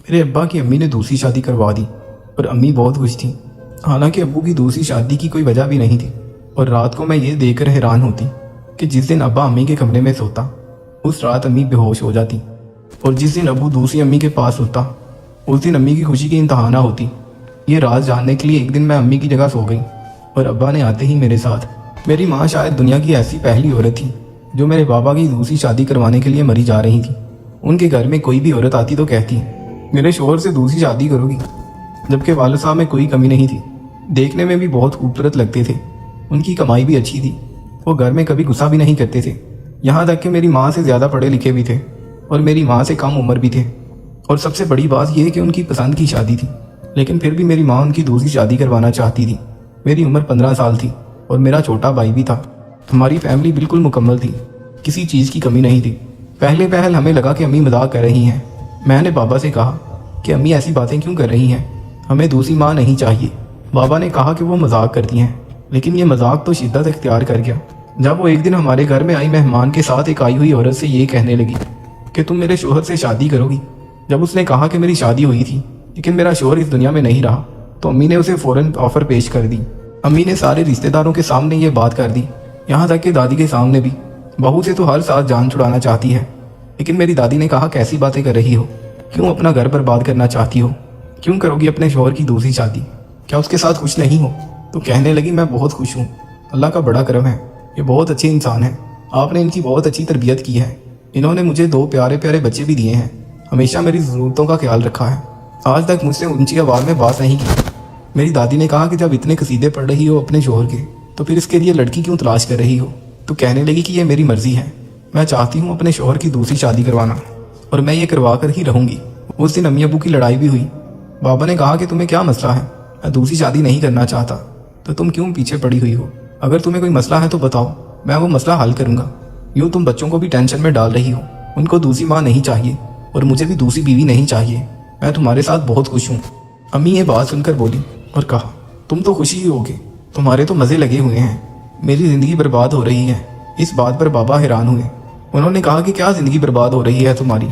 मेरे अब्बा की अम्मी ने दूसरी शादी करवा दी और अम्मी बहुत खुश थी। हालांकि अब्बू की दूसरी शादी की कोई वजह भी नहीं थी। और रात को मैं ये देखकर हैरान होती कि जिस दिन अब्बा अम्मी के कमरे में सोता उस रात अम्मी बेहोश हो जाती, और जिस दिन अब्बू दूसरी अम्मी के पास होता उस दिन अम्मी की खुशी की इंतहा ना होती। ये राज जानने के लिए एक दिन मैं अम्मी की जगह सो गई और अब्बा ने आते ही मेरे साथ। मेरी माँ शायद दुनिया की ऐसी पहली औरत थी जो मेरे बाबा की दूसरी शादी करवाने के लिए मरी जा रही थी। उनके घर में कोई भी औरत आती तो कहती मेरे शोहर से दूसरी शादी करोगी, जबकि वालिद साहब में कोई कमी नहीं थी। देखने में भी बहुत खूबसूरत लगते थे, उनकी कमाई भी अच्छी थी, वो घर में कभी गुस्सा भी नहीं करते थे। यहाँ तक कि मेरी माँ से ज़्यादा पढ़े लिखे भी थे और मेरी माँ से कम उम्र भी थे। और सबसे बड़ी बात यह कि उनकी पसंद की शादी थी, लेकिन फिर भी मेरी माँ उनकी दूसरी शादी करवाना चाहती थी। मेरी उम्र 15 साल थी और मेरा छोटा भाई भी था। हमारी फैमिली बिल्कुल मुकम्मल थी, किसी चीज़ की कमी नहीं थी। पहले पहल हमें लगा कि अम्मी मजाक कर रही हैं। मैंने बाबा से कहा कि अम्मी ऐसी बातें क्यों कर रही हैं, हमें दूसरी माँ नहीं चाहिए। बाबा ने कहा कि वो मजाक करती हैं, लेकिन ये मजाक तो शिद्दत इख्तियार कर गया जब वो एक दिन हमारे घर में आई मेहमान के साथ एक आई हुई औरत से ये कहने लगी कि तुम मेरे शोहर से शादी करोगी। जब उसने कहा कि मेरी शादी हुई थी लेकिन मेरा शोहर इस दुनिया में नहीं रहा, तो अम्मी ने उसे फ़ौरन ऑफ़र पेश कर दी। अम्मी ने सारे रिश्तेदारों के सामने ये बात कर दी, यहाँ तक कि दादी के सामने भी। बहू से तो हर साल जान छुड़ाना चाहती है, लेकिन मेरी दादी ने कहा कैसी बातें कर रही हो, क्यों अपना घर बर्बाद करना चाहती हो, क्यों करोगी अपने शोहर की दूसरी शादी, क्या उसके साथ खुश नहीं हो। तो कहने लगी मैं बहुत खुश हूँ, अल्लाह का बड़ा करम है, ये बहुत अच्छे इंसान है, आपने इनकी बहुत अच्छी तरबियत की है, इन्होंने मुझे 2 प्यारे प्यारे बच्चे भी दिए हैं, हमेशा मेरी ज़रूरतों का ख्याल रखा है, आज तक मुझसे ऊंची आवाज़ में बात नहीं की। मेरी दादी ने कहा कि जब इतने कसीदे पढ़ रही हो अपने शोहर के, तो फिर इसके लिए लड़की क्यों तलाश कर रही हो। तो कहने लगी कि ये मेरी मर्ज़ी है, मैं चाहती हूँ अपने शोहर की दूसरी शादी करवाना और मैं ये करवा कर ही रहूँगी। उस दिन अम्मी अबू की लड़ाई भी हुई। बाबा ने कहा कि तुम्हें क्या मसला है, मैं दूसरी शादी नहीं करना चाहता, तो तुम क्यों पीछे पड़ी हुई हो, अगर तुम्हें कोई मसला है तो बताओ, मैं वो मसला हल करूँगा। यूँ तुम बच्चों को भी टेंशन में डाल रही हो, उनको दूसरी माँ नहीं चाहिए और मुझे भी दूसरी बीवी नहीं चाहिए, मैं तुम्हारे साथ बहुत खुश हूँ। अम्मी ये बात सुनकर बोली और कहा तुम तो खुशी ही होगे, तुम्हारे तो मज़े लगे हुए हैं, मेरी ज़िंदगी बर्बाद हो रही है। इस बात पर बाबा हैरान हुए। उन्होंने कहा कि क्या ज़िंदगी बर्बाद हो रही है तुम्हारी,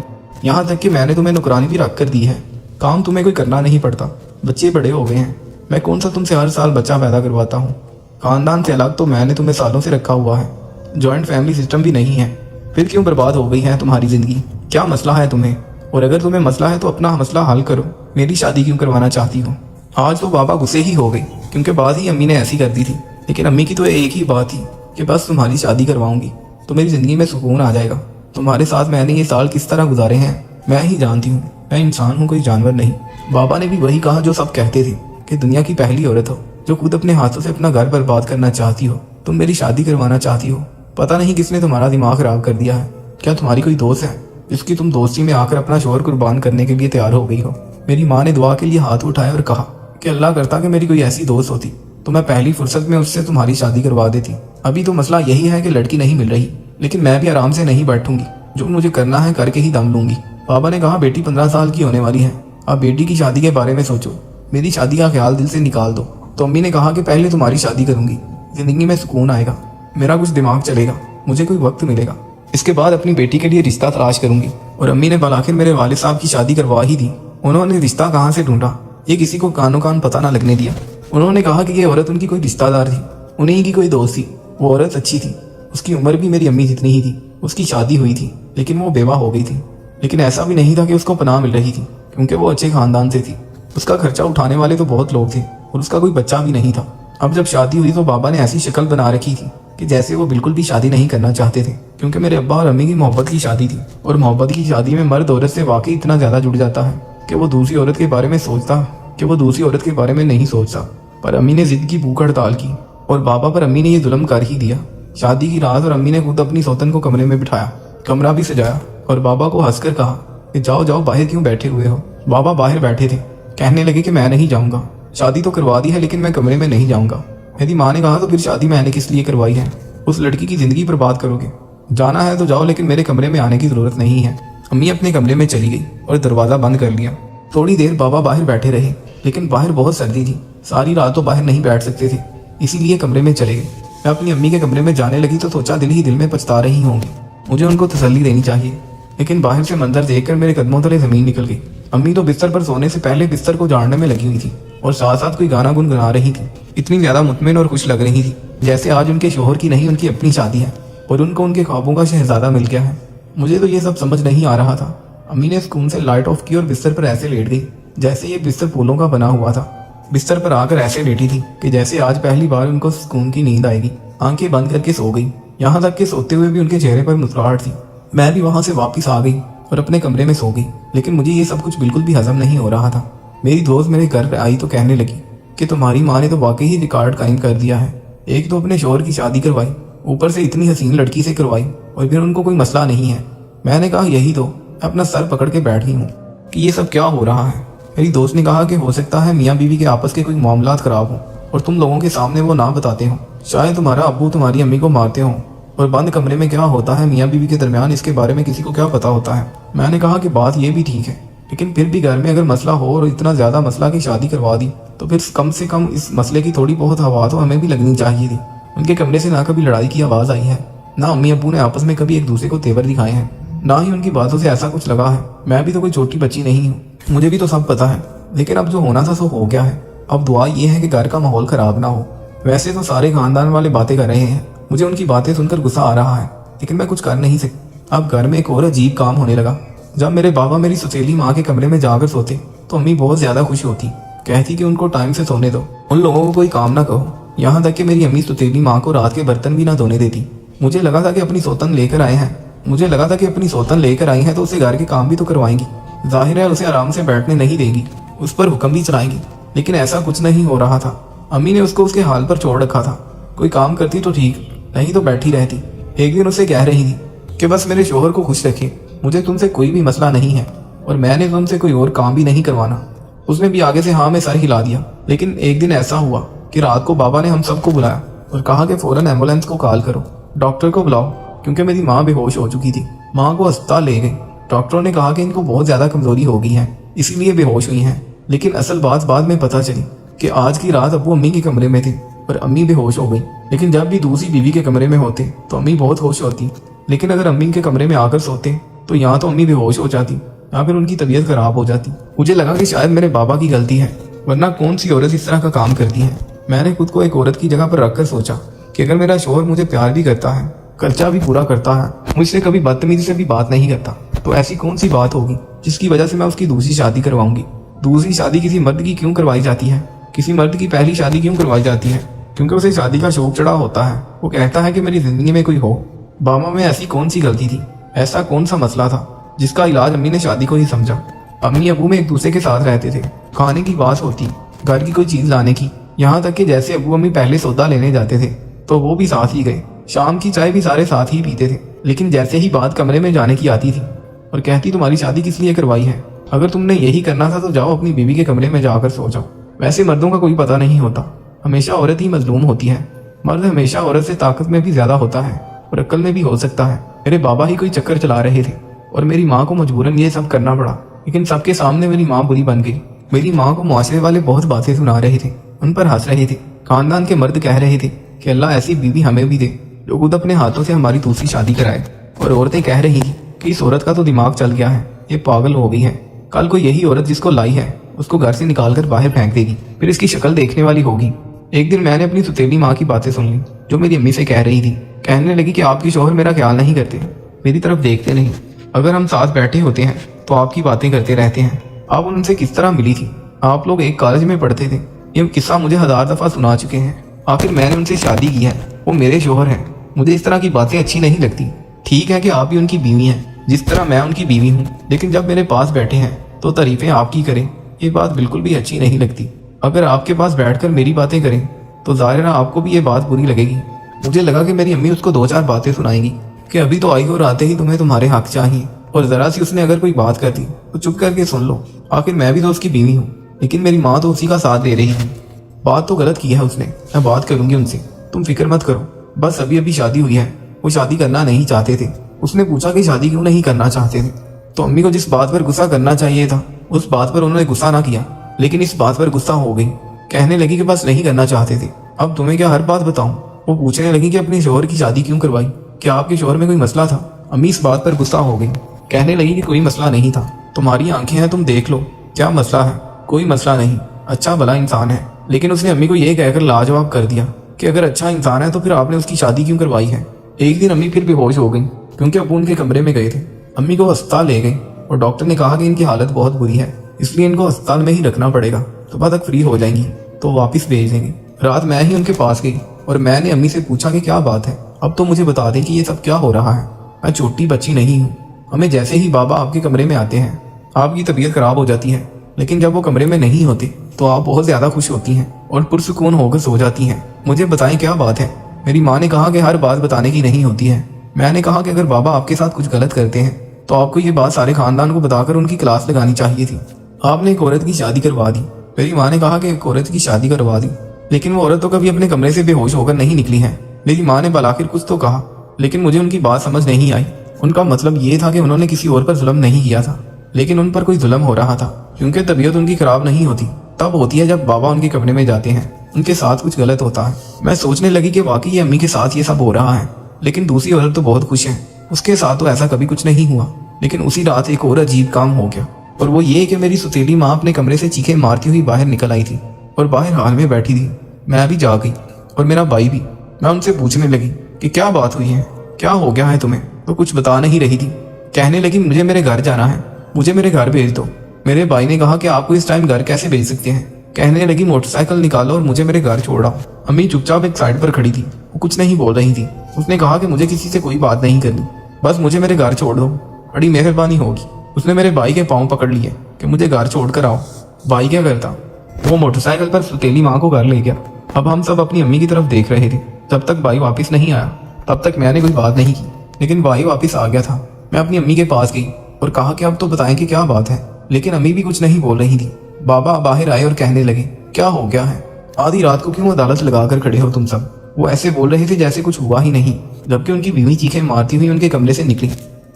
यहाँ तक कि मैंने तुम्हें नौकरानी भी रख कर दी है, काम तुम्हें कोई करना नहीं पड़ता, बच्चे बड़े हो गए हैं, मैं कौन सा तुमसे हर साल बच्चा पैदा करवाता हूँ, ख़ानदान से अलग तो मैंने तुम्हें सालों से रखा हुआ है, जॉइंट फैमिली सिस्टम भी नहीं है, फिर क्यों बर्बाद हो गई है तुम्हारी ज़िंदगी, क्या मसला है तुम्हें, और अगर तुम्हें मसला है तो अपना मसला हल करो, मेरी शादी क्यों करवाना चाहती हो। आज तो बाबा गुस्से ही हो गई, क्योंकि बात ही अम्मी ने ऐसी कर दी थी, लेकिन अम्मी की तो एक ही बात थी कि बस तुम्हारी शादी करवाऊंगी तो मेरी ज़िंदगी में सुकून आ जाएगा। तुम्हारे साथ मैंने ये साल किस तरह गुजारे हैं मैं ही जानती हूँ, मैं इंसान हूँ कोई जानवर नहीं। बाबा ने भी वही कहा जो सब कहते थे कि दुनिया की पहली औरत हो जो खुद अपने हाथों से अपना घर बर्बाद करना चाहती हो, तुम मेरी शादी करवाना चाहती हो, पता नहीं किसने तुम्हारा दिमाग खराब कर दिया है। क्या तुम्हारी कोई दोस्त है जिसकी तुम दोस्ती में आकर अपना शोहर कुर्बान करने के लिए तैयार हो गई हो। मेरी माँ ने दुआ के लिए हाथ उठाया और कहा कि अल्लाह करता कि मेरी कोई ऐसी दोस्त होती तो मैं पहली फुर्सत में उससे तुम्हारी शादी करवा देती। अभी तो मसला यही है कि लड़की नहीं मिल रही, लेकिन मैं भी आराम से नहीं बैठूंगी, जो मुझे करना है करके ही दम लूंगी। बाबा ने कहा बेटी 15 साल की होने वाली है, अब बेटी की शादी के बारे में सोचो, मेरी शादी का ख्याल दिल से निकाल दो। तो अम्मी ने कहा कि पहले तुम्हारी शादी करूंगी, जिंदगी में सुकून आएगा, मेरा कुछ दिमाग चलेगा, मुझे कोई वक्त मिलेगा, इसके बाद अपनी बेटी के लिए रिश्ता तलाश करूंगी। और अम्मी ने आखिर मेरे वालिद साहब की शादी करवा ही दी। उन्होंने रिश्ता कहाँ से ढूंढा ये किसी को कानो कान पता ना लगने दिया। उन्होंने कहा कि ये औरत उनकी कोई रिश्तेदार थी, उन्हीं की कोई दोस्त थी, वो औरत अच्छी थी, उसकी उम्र भी मेरी अम्मी जितनी ही थी, उसकी शादी हुई थी लेकिन वो बेवा हो गई थी। लेकिन ऐसा भी नहीं था कि उसको पनाह मिल रही थी, क्योंकि वो अच्छे खानदान से थी, उसका खर्चा उठाने वाले तो बहुत लोग थे और उसका कोई बच्चा भी नहीं था। अब जब शादी हुई तो बाबा ने ऐसी शक्ल बना रखी थी कि जैसे वो बिल्कुल भी शादी नहीं करना चाहते थे, क्योंकि मेरे अब्बा और अम्मी की मोहब्बत की शादी थी और मोहब्बत की शादी में मर्द औरत से वाकई इतना ज़्यादा जुड़ जाता है कि वो दूसरी औरत के बारे में नहीं सोचता। पर अम्मी ने जिद की भूख हड़ताल की और बाबा पर अम्मी ने ये जुल्म कर ही दिया। शादी की रात और अम्मी ने खुद अपनी सौतन को कमरे में बिठाया, कमरा भी सजाया और बाबा को हंसकर कहा कि जाओ जाओ बाहर क्यों बैठे हुए हो। बाबा बाहर बैठे थे, कहने लगे कि मैं नहीं जाऊँगा, शादी तो करवा दी है लेकिन मैं कमरे में नहीं जाऊँगा। मेरी माँ ने कहा तो फिर शादी मैंने किस लिए करवाई है, उस लड़की की ज़िंदगी बर्बाद करोगे, जाना है तो जाओ लेकिन मेरे कमरे में आने की ज़रूरत नहीं है। अम्मी अपने कमरे में चली गई और दरवाज़ा बंद कर लिया। थोड़ी देर बाबा बाहर बैठे रहे, लेकिन बाहर बहुत सर्दी थी, सारी रात तो बाहर नहीं बैठ सकते थे, इसीलिए कमरे में चले गए। मैं अपनी अम्मी के कमरे में जाने लगी तो सोचा दिल ही दिल में पछता रही होंगी, मुझे उनको तसल्ली देनी चाहिए। लेकिन बाहर से मंजर देखकर मेरे कदमों तले जमीन निकल गई। अम्मी तो बिस्तर पर सोने से पहले बिस्तर को झाड़ने में लगी हुई थी और साथ साथ कोई गाना गुनगुना रही थी। इतनी ज्यादा मुतमिन और खुश लग रही थी जैसे आज उनके शोहर की नहीं उनकी अपनी शादी है और उनको उनके ख्वाबों का शहजादा मिल गया है। मुझे तो ये सब समझ नहीं आ रहा था। अम्मी ने सुकून से लाइट ऑफ की और बिस्तर पर ऐसे लेट गई जैसे ये बिस्तर फूलों का बना हुआ था। बिस्तर पर आकर ऐसे लेटी थी कि जैसे आज पहली बार उनको सुकून की नींद आएगी। आंखें बंद करके सो गई, यहाँ तक कि सोते हुए भी उनके चेहरे पर मुस्कुराहट थी। मैं भी वहां से वापस आ गई और अपने कमरे में सो गई, लेकिन मुझे ये सब कुछ बिल्कुल भी हजम नहीं हो रहा था। मेरी दोस्त मेरे घर पे आई तो कहने लगी कि तुम्हारी माँ ने तो वाकई ही रिकॉर्ड कायम कर दिया है। एक तो अपने शोहर की शादी करवाई, ऊपर से इतनी हसीन लड़की से करवाई और फिर उनको कोई मसला नहीं है। मैंने कहा यही तो, अपना सर पकड़ के बैठ गई हूँ कि ये सब क्या हो रहा है। मेरी दोस्त ने कहा कि हो सकता है मियाँ बीवी के आपस के कोई मामलात खराब हो और तुम लोगों के सामने वो ना बताते हो। शायद तुम्हारा अब्बू तुम्हारी अम्मी को मारते हो और बंद कमरे में क्या होता है मियाँ बीवी के दरमियान इसके बारे में किसी को क्या पता होता है। मैंने कहा कि बात ये भी ठीक है, लेकिन फिर भी घर में अगर मसला हो और इतना ज्यादा मसला की शादी करवा दी तो फिर कम से कम इस मसले की थोड़ी बहुत हवा तो हमें भी लगनी चाहिए थी। उनके कमरे से ना कभी लड़ाई की आवाज आई है, ना अम्मी अब्बू ने आपस में कभी एक दूसरे को तेवर दिखाए हैं, ना ही उनकी बातों से ऐसा कुछ लगा है। मैं भी तो कोई छोटी बच्ची नहीं हूँ, मुझे भी तो सब पता है, लेकिन अब जो होना था सो हो गया है। अब दुआ ये है कि घर का माहौल खराब ना हो। वैसे तो सारे खानदान वाले बातें कर रहे हैं, मुझे उनकी बातें सुनकर गुस्सा आ रहा है, लेकिन मैं कुछ कर नहीं सकती। अब घर में एक और अजीब काम होने लगा। जब मेरे बाबा मेरी सौतेली माँ के कमरे में जाकर सोते तो अम्मी बहुत ज्यादा खुश होती, कहती कि उनको टाइम से सोने दो, उन लोगों को कोई काम ना कहो। यहाँ तक कि मेरी अम्मी सौतेली माँ को रात के बर्तन भी ना धोने देती। मुझे लगा था कि अपनी सौतन लेकर आई हैं तो उसे घर के काम भी तो करवाएंगी। जाहिर है उसे आराम से बैठने नहीं देगी, उस पर हुक्म भी चलाएंगी, लेकिन ऐसा कुछ नहीं हो रहा था। अम्मी ने उसको उसके हाल पर छोड़ रखा था। कोई काम करती तो ठीक, नहीं तो बैठी रहती। एक दिन उसे कह रही थी कि बस मेरे शोहर को खुश रखे, मुझे तुमसे कोई भी मसला नहीं है और मैंने तुमसे कोई और काम भी नहीं करवाना। उसने भी आगे से हाँ में सर हिला दिया। लेकिन एक दिन ऐसा हुआ कि रात को बाबा ने हम सबको बुलाया और कहा कि फौरन एम्बुलेंस को कॉल करो, डॉक्टर को बुलाओ, क्योंकि मेरी माँ बेहोश हो चुकी थी। माँ को अस्पताल ले गई। डॉक्टरों ने कहा कि इनको बहुत ज्यादा कमजोरी हो गई है, इसीलिए बेहोश हुई हैं। लेकिन असल बात बाद में पता चली कि आज की रात अब्बू अम्मी के कमरे में थे और अम्मी बेहोश हो गई। लेकिन जब भी दूसरी बीवी के कमरे में होते तो अम्मी बहुत होश होती, लेकिन अगर अम्मी के कमरे में आकर सोते तो यहाँ तो अम्मी बेहोश हो जाती या फिर उनकी तबीयत खराब हो जाती। मुझे लगा कि शायद मेरे बाबा की गलती है, वरना कौन सी औरत इस तरह का काम करती है। मैंने खुद को एक औरत की जगह पर रखकर सोचा कि अगर मेरा शोहर मुझे प्यार भी करता है, खर्चा भी पूरा करता है, मुझसे कभी बदतमीजी से भी बात नहीं करता, तो ऐसी कौन सी बात होगी जिसकी वजह से मैं उसकी दूसरी शादी करवाऊंगी। दूसरी शादी किसी मर्द की क्यों करवाई जाती है? किसी मर्द की पहली शादी क्यों करवाई जाती है? क्योंकि उसे शादी का शौक चढ़ा होता है। वो कहता है कि मेरी जिंदगी में कोई हो। बाबा में ऐसी कौन सी गलती थी, ऐसा कौन सा मसला था जिसका इलाज अम्मी ने शादी को ही समझा। अम्मी अबू में एक दूसरे के साथ रहते थे, खाने की बात होती, घर की कोई चीज लाने की, यहाँ तक कि जैसे अबू अम्मी पहले सौदा लेने जाते थे तो वो भी साथ ही गए। शाम की चाय भी सारे साथ ही पीते थे। लेकिन जैसे ही बात कमरे में जाने की आती थी और कहती तुम्हारी शादी किस लिए करवाई है, अगर तुमने यही करना था तो जाओ अपनी बीवी के कमरे में जाकर सो जाओ। वैसे मर्दों का कोई पता नहीं होता, हमेशा औरत ही मजलूम होती है। मर्द हमेशा औरत से ताकत में भी ज्यादा होता है और अक्ल में भी हो सकता है। मेरे बाबा ही कोई चक्कर चला रहे थे और मेरी माँ को मजबूरन ये सब करना पड़ा। लेकिन सबके सामने मेरी माँ बुरी बन गई। मेरी माँ को मुआशरे वाले बहुत बातें सुना रहे थे, उन पर हंस रहे थे। खानदान के मर्द कह रहे थे कि अल्लाह ऐसी बीवी हमें भी दे जो खुद अपने हाथों से हमारी दूसरी शादी कराए। और औरतें कह रही थी कि इस औरत का तो दिमाग चल गया है, ये पागल हो गई है। कल को यही औरत जिसको लाई है उसको घर से निकाल कर बाहर फेंक देगी, फिर इसकी शक्ल देखने वाली होगी। एक दिन मैंने अपनी सुतेली माँ की बातें सुन ली, जो मेरी अम्मी से कह रही थी। कहने लगी कि आपकी शौहर मेरा ख्याल नहीं करते, मेरी तरफ देखते नहीं। अगर हम साथ बैठे होते हैं तो आपकी बातें करते रहते हैं। आप उनसे किस तरह मिली थी? आप लोग एक कॉलेज में पढ़ते थे। ये किस्सा मुझे 1000 दफा सुना चुके हैं। आखिर मैंने उनसे शादी की है, वो मेरे शौहर हैं। मुझे इस तरह की बातें अच्छी नहीं लगती। ठीक है कि आप भी उनकी बीवी हैं, जिस तरह मैं उनकी बीवी हूँ, लेकिन जब मेरे पास बैठे हैं तो तारीफें आपकी करें, ये बात बिल्कुल भी अच्छी नहीं लगती। अगर आपके पास बैठकर मेरी बातें करें तो जाहिर है आपको भी ये बात बुरी लगेगी। मुझे लगा कि मेरी अम्मी उसको 2-4 बातें सुनाएंगी कि अभी तो आई हो और आते ही तुम्हें तुम्हारे हक चाहिए, और जरा सी उसने अगर कोई बात कर दी तो चुप करके सुन लो। आखिर मैं भी तो उसकी बीवी हूँ। लेकिन मेरी माँ तो उसी का साथ दे रही है। बात तो गलत की है उसने, मैं बात करूंगी उनसे, तुम फिक्र मत करो। बस अभी अभी शादी हुई है, वो शादी करना नहीं चाहते थे। उसने पूछा कि शादी क्यों नहीं करना चाहते थे, तो अम्मी को जिस बात पर गुस्सा करना चाहिए था उस बात पर उन्होंने गुस्सा ना किया, लेकिन इस बात पर गुस्सा हो गई। कहने लगी कि बस नहीं करना चाहते थे। अब तुम्हें क्या हर बात बताऊं? वो पूछने लगी कि अपने शोहर की शादी क्यों करवाई, क्या आपके शोहर में कोई मसला था? अम्मी इस बात पर गुस्सा हो गई कहने लगी कि कोई मसला नहीं था, तुम्हारी आंखें हैं, तुम देख लो, क्या मसला है? कोई मसला नहीं, अच्छा भला इंसान है। लेकिन उसने अम्मी को ये कहकर लाजवाब कर दिया कि अगर अच्छा इंसान है तो फिर आपने उसकी शादी क्यों करवाई है। एक दिन अम्मी फिर बेहोश हो गई क्योंकि अबू उनके कमरे में गए थे। अम्मी को अस्पताल ले गई और डॉक्टर ने कहा कि इनकी हालत बहुत बुरी है, इसलिए इनको अस्पताल में ही रखना पड़ेगा, सुबह तक फ्री हो जाएंगी तो वापस भेज देंगे। रात मैं ही उनके पास गई और मैंने अम्मी से पूछा कि क्या बात है, अब तो मुझे बता दें कि ये सब क्या हो रहा है। मैं छोटी बच्ची नहीं हूँ, हमें जैसे ही बाबा आपके कमरे में आते हैं आपकी तबीयत खराब हो जाती है, लेकिन जब वो कमरे में नहीं होते तो आप बहुत ज्यादा खुश होती हैं और पुरसुकून होकर सो जाती हैं। मुझे बताएं क्या बात है। मेरी माँ ने कहा कि हर बात बताने की नहीं होती है। मैंने कहा कि अगर बाबा आपके साथ कुछ गलत करते हैं तो आपको ये बात सारे खानदान को बताकर उनकी क्लास लगानी चाहिए थी। आपने एक औरत की शादी करवा दी। मेरी माँ ने कहा कि एक औरत की शादी करवा दी, लेकिन वो औरत तो कभी अपने कमरे से बेहोश होकर नहीं निकली है। मेरी माँ ने भलाखिर कुछ तो कहा, लेकिन मुझे उनकी बात समझ नहीं आई। उनका मतलब ये था कि उन्होंने किसी और पर जुल्म नहीं किया था, लेकिन उन पर कोई जुल्म हो रहा था, क्योंकि तबीयत उनकी खराब नहीं होती तब होती है जब बाबा उनके कमरे में जाते हैं, उनके साथ कुछ गलत होता है। मैं सोचने लगी कि वाकई ये अम्मी के साथ ये सब हो रहा है, लेकिन दूसरी औरत तो बहुत खुश है, उसके साथ तो ऐसा कभी कुछ नहीं हुआ। लेकिन उसी रात एक और अजीब काम हो गया, और वो ये कि मेरी सुतीली माँ अपने कमरे से चीखें मारती हुई बाहर निकल आई थी और बाहर हाल में बैठी थी। मैं भी जा गई और मेरा भाई भी। मैं उनसे पूछने लगी कि क्या बात हुई है, क्या हो गया है तुम्हें, तो कुछ बता नहीं रही थी। कहने लगी मुझे मेरे घर जाना है, मुझे मेरे घर भेज दो। मेरे भाई ने कहा कि आपको इस टाइम घर कैसे भेज सकते हैं। कहने लगी मोटरसाइकिल निकालो और मुझे मेरे घर छोड़ आओ। अम्मी चुपचाप एक साइड पर खड़ी थी, वो कुछ नहीं बोल रही थी। उसने कहा कि मुझे किसी से कोई बात नहीं करनी, बस मुझे मेरे घर छोड़ दो, बड़ी मेहरबानी होगी। उसने मेरे भाई के पाँव पकड़ लिए कि मुझे घर छोड़ कर आओ। भाई क्या करता, वो मोटरसाइकिल पर सुतीली माँ को घर ले गया। अब हम सब अपनी अम्मी की तरफ देख रहे थे। जब तक भाई वापस नहीं आया तब तक मैंने कोई बात नहीं की, लेकिन भाई वापस आ गया था। मैं अपनी अम्मी के पास गई और कहा कि अब तो बताएं कि क्या बात है, लेकिन अम्मी भी कुछ नहीं बोल रही थी। बाबा बाहर आए और कहने लगे क्या हो गया है, आधी रात को क्यों अदालत लगाकर खड़े हो तुम सब। वो ऐसे बोल रहे थे जैसे कुछ हुआ ही नहीं, जबकि उनकी बीवी चीखें मारती हुई उनके कमरे से निकली।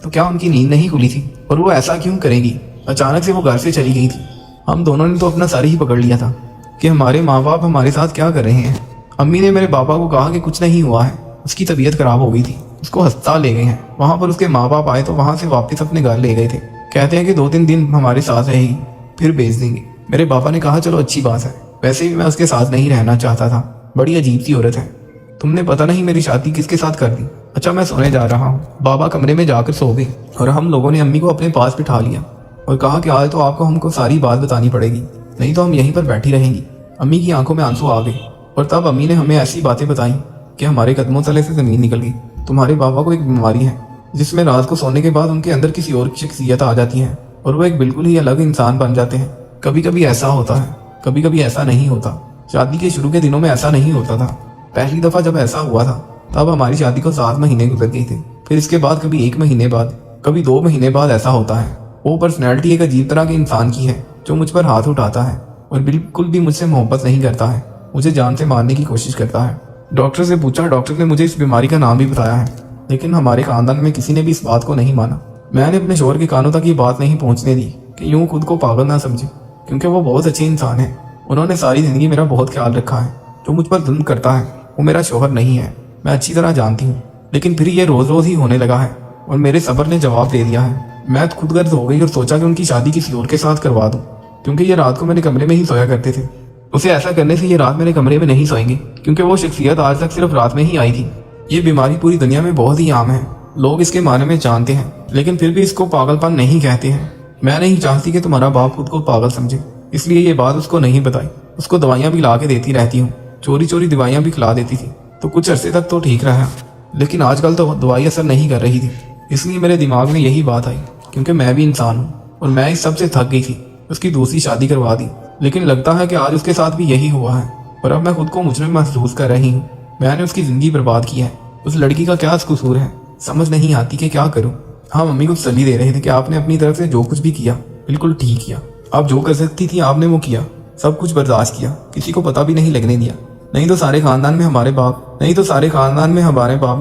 तो क्या उनकी नींद नहीं खुली थी, और वो ऐसा क्यों करेगी। अचानक से वो घर से चली गई थी। हम दोनों ने तो अपना सर ही पकड़ लिया था कि हमारे माँ बाप हमारे साथ क्या कर रहे हैं। अम्मी ने मेरे पापा को कहा कि कुछ नहीं हुआ है, उसकी तबीयत खराब हो गई थी, उसको अस्पताल ले गए हैं। वहाँ पर उसके माँ बाप आए तो वहाँ से वापस अपने घर ले गए थे। कहते हैं कि 2-3 दिन हमारे साथ रहेगी फिर भेज देंगे। मेरे पापा ने कहा चलो अच्छी बात है, वैसे भी मैं उसके साथ नहीं रहना चाहता था, बड़ी अजीब सी औरत है। तुमने पता नहीं मेरी शादी किसके साथ कर दी। अच्छा मैं सोने जा रहा हूँ। बाबा कमरे में जाकर सो गए और हम लोगों ने अम्मी को अपने पास बिठा लिया और कहा कि आज तो आपको हमको सारी बात बतानी पड़ेगी, नहीं तो हम यहीं पर बैठी रहेंगी। अम्मी की आंखों में आंसू आ गए और तब अम्मी ने हमें ऐसी बातें बताई कि हमारे कदमों तले से जमीन निकल गई। तुम्हारे बाबा को एक बीमारी है जिसमें रात को सोने के बाद उनके अंदर किसी और की शख्सियत आ जाती है और वो एक बिल्कुल ही अलग इंसान बन जाते हैं। कभी कभी ऐसा होता है, कभी कभी ऐसा नहीं होता। शादी के शुरू के दिनों में ऐसा नहीं होता था। पहली दफा जब ऐसा हुआ था तब हमारी शादी को 7 महीने गुजर गए थे। फिर इसके बाद कभी 1 महीने बाद, कभी 2 महीने बाद ऐसा होता है। वो पर्सनैलिटी एक अजीब तरह के इंसान की है जो मुझ पर हाथ उठाता है और बिल्कुल भी मुझसे मोहब्बत नहीं करता है, मुझे जान से मारने की कोशिश करता है। डॉक्टर से पूछा, डॉक्टर ने मुझे इस बीमारी का नाम भी बताया है, लेकिन हमारे खानदान में किसी ने भी इस बात को नहीं माना। मैंने अपने शोहर के कानों तक ये बात नहीं पहुंचने दी कि यूं खुद को पागल ना समझे, क्योंकि वो बहुत अच्छे इंसान है। उन्होंने सारी जिंदगी मेरा बहुत ख्याल रखा है। जो मुझ पर जुल्म करता है वो मेरा शोहर नहीं है, मैं अच्छी तरह जानती हूँ, लेकिन फिर ये रोज रोज ही होने लगा है और मेरे सब्र ने जवाब दे दिया है। मैं खुद गर्ज हो गई और सोचा कि उनकी शादी किसी और के साथ करवा दूं, क्योंकि ये रात को मेरे कमरे में ही सोया करते थे। उसे ऐसा करने से ये रात मेरे कमरे में नहीं सोएंगे, क्योंकि वो शख्सियत आज तक सिर्फ रात में ही आई थी। ये बीमारी पूरी दुनिया में बहुत ही आम है, लोग इसके बारे में जानते हैं, लेकिन फिर भी इसको पागलपन नहीं कहते हैं। मैं नहीं चाहती कि तुम्हारा बाप खुद को पागल समझे, इसलिए ये बात उसको नहीं बताई। उसको दवाइयाँ भी ला के देती रहती हूँ, चोरी चोरी दवाइयाँ भी खिला देती थी, तो कुछ अरसे तक तो ठीक रहा, लेकिन आजकल तो दवाई असर नहीं कर रही थी। इसलिए मेरे दिमाग में यही बात आई, क्योंकि मैं भी इंसान हूँ और मैं इस सब से थक गई थी। उसकी दूसरी शादी करवा दी, लेकिन लगता है कि आज उसके साथ भी यही हुआ है और अब मैं खुद को मुजरिम महसूस कर रही हूँ। मैंने उसकी जिंदगी बर्बाद की है। उस लड़की का क्या कसूर है, समझ नहीं आती कि क्या करूँ। हाँ, मम्मी को तसल्ली दे रहे थे कि आपने अपनी तरफ से जो कुछ भी किया बिल्कुल ठीक किया, आप जो कर सकती थी आपने वो किया, सब कुछ बर्दाश्त किया, किसी को पता भी नहीं लगने दिया। नहीं तो सारे खानदान में हमारे बाप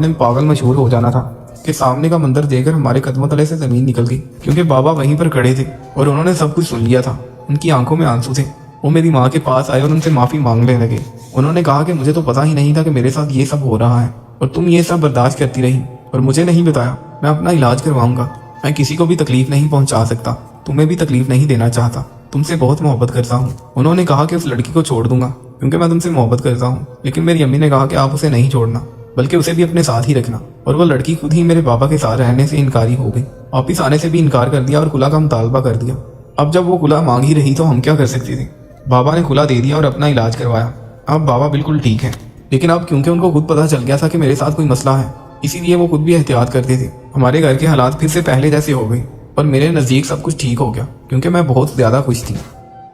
ने पागल मशहूर हो जाना था कि सामने का मंदिर देखकर हमारे कदमों तले से जमीन निकल गई, क्योंकि बाबा वहीं पर खड़े थे और उन्होंने सब कुछ सुन लिया था। उनकी आंखों में आंसू थे। वो मेरी माँ के पास आए और उनसे माफी मांगने लगे। उन्होंने कहा कि मुझे तो पता ही नहीं था कि मेरे साथ ये सब हो रहा है और तुम ये सब बर्दाश्त करती रही और मुझे नहीं बताया। मैं अपना इलाज करवाऊंगा, मैं किसी को भी तकलीफ नहीं पहुंचा सकता, तुम्हें भी तकलीफ नहीं देना चाहता। तुमसे बहुत मोहब्बत करता हूँ। उन्होंने कहा कि उस लड़की को छोड़ दूंगा क्योंकि मैं तुमसे मोहब्बत करता हूँ, लेकिन मेरी अम्मी ने कहा कि आप उसे नहीं छोड़ना, बल्कि उसे भी अपने साथ ही रखना। और वो लड़की खुद ही मेरे बाबा के साथ रहने से इनकारी हो गई, वापिस आने से भी इनकार कर दिया और खुला का मुतालबा कर दिया। अब जब वो खुला मांग ही रही तो हम क्या कर सकते थे। बाबा ने खुला दे दिया और अपना इलाज करवाया। अब बाबा बिल्कुल ठीक है, लेकिन अब क्योंकि उनको खुद पता चल गया था कि मेरे साथ कोई मसला है, इसीलिए वो खुद भी एहतियात करते थे। हमारे घर के हालात फिर से पहले जैसे हो गए और मेरे नज़दीक सब कुछ ठीक हो गया क्योंकि मैं बहुत ज़्यादा खुश थी।